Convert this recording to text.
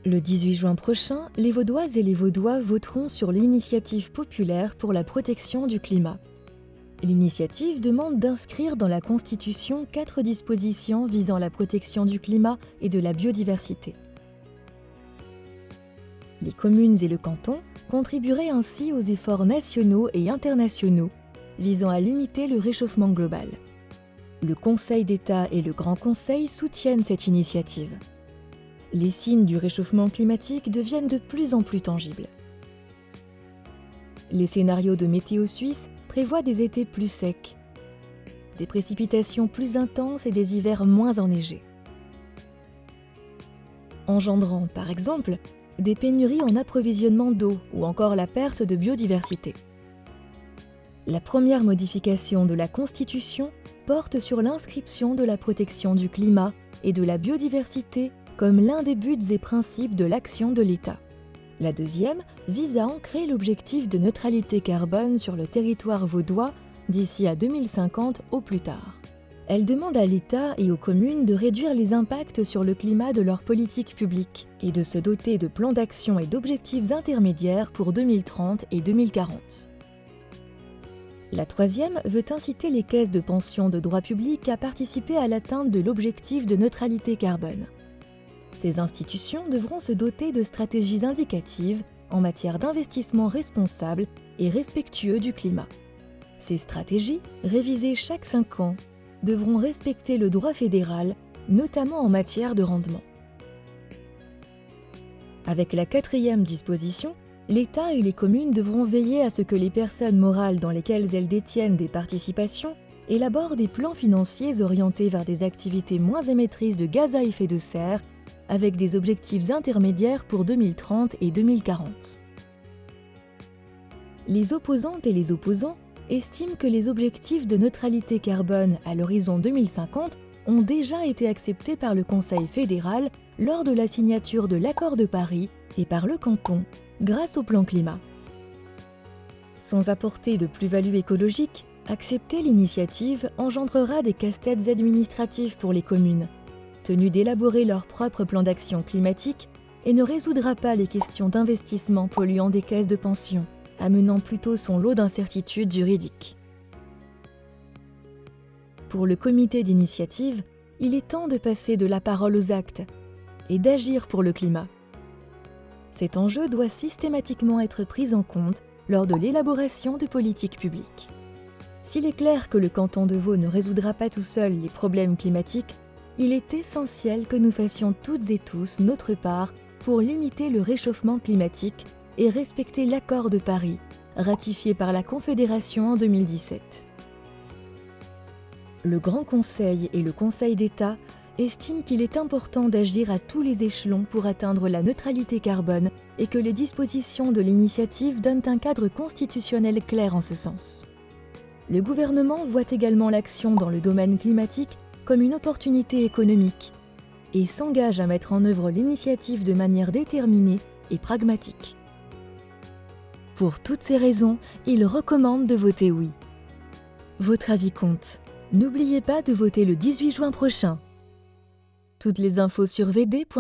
Le 18 juin prochain, les Vaudoises et les Vaudois voteront sur l'initiative populaire pour la protection du climat. L'initiative demande d'inscrire dans la Constitution 4 dispositions visant la protection du climat et de la biodiversité. Les communes et le canton contribueraient ainsi aux efforts nationaux et internationaux visant à limiter le réchauffement global. Le Conseil d'État et le Grand Conseil soutiennent cette initiative. Les signes du réchauffement climatique deviennent de plus en plus tangibles. Les scénarios de météo suisse prévoient des étés plus secs, des précipitations plus intenses et des hivers moins enneigés, engendrant par exemple des pénuries en approvisionnement d'eau ou encore la perte de biodiversité. La première modification de la Constitution porte sur l'inscription de la protection du climat et de la biodiversité comme l'un des buts et principes de l'action de l'État. La deuxième vise à ancrer l'objectif de neutralité carbone sur le territoire vaudois d'ici à 2050 au plus tard. Elle demande à l'État et aux communes de réduire les impacts sur le climat de leurs politiques publiques et de se doter de plans d'action et d'objectifs intermédiaires pour 2030 et 2040. La troisième veut inciter les caisses de pension de droit public à participer à l'atteinte de l'objectif de neutralité carbone. Ces institutions devront se doter de stratégies indicatives en matière d'investissement responsable et respectueux du climat. Ces stratégies, révisées chaque 5 ans, devront respecter le droit fédéral, notamment en matière de rendement. Avec la quatrième disposition, l'État et les communes devront veiller à ce que les personnes morales dans lesquelles elles détiennent des participations élaborent des plans financiers orientés vers des activités moins émettrices de gaz à effet de serre avec des objectifs intermédiaires pour 2030 et 2040. Les opposantes et les opposants estiment que les objectifs de neutralité carbone à l'horizon 2050 ont déjà été acceptés par le Conseil fédéral lors de la signature de l'Accord de Paris et par le canton, grâce au plan climat. Sans apporter de plus-value écologique, accepter l'initiative engendrera des casse-têtes administratifs pour les communes, tenues d'élaborer leur propre plan d'action climatique, et ne résoudra pas les questions d'investissement polluant des caisses de pension, amenant plutôt son lot d'incertitudes juridiques. Pour le comité d'initiative, il est temps de passer de la parole aux actes et d'agir pour le climat. Cet enjeu doit systématiquement être pris en compte lors de l'élaboration de politiques publiques. S'il est clair que le canton de Vaud ne résoudra pas tout seul les problèmes climatiques, il est essentiel que nous fassions toutes et tous notre part pour limiter le réchauffement climatique et respecter l'Accord de Paris, ratifié par la Confédération en 2017. Le Grand Conseil et le Conseil d'État estiment qu'il est important d'agir à tous les échelons pour atteindre la neutralité carbone et que les dispositions de l'initiative donnent un cadre constitutionnel clair en ce sens. Le gouvernement voit également l'action dans le domaine climatique comme une opportunité économique et s'engage à mettre en œuvre l'initiative de manière déterminée et pragmatique. Pour toutes ces raisons, il recommande de voter oui. Votre avis compte. N'oubliez pas de voter le 18 juin prochain. Toutes les infos sur vd.ch/on-vote.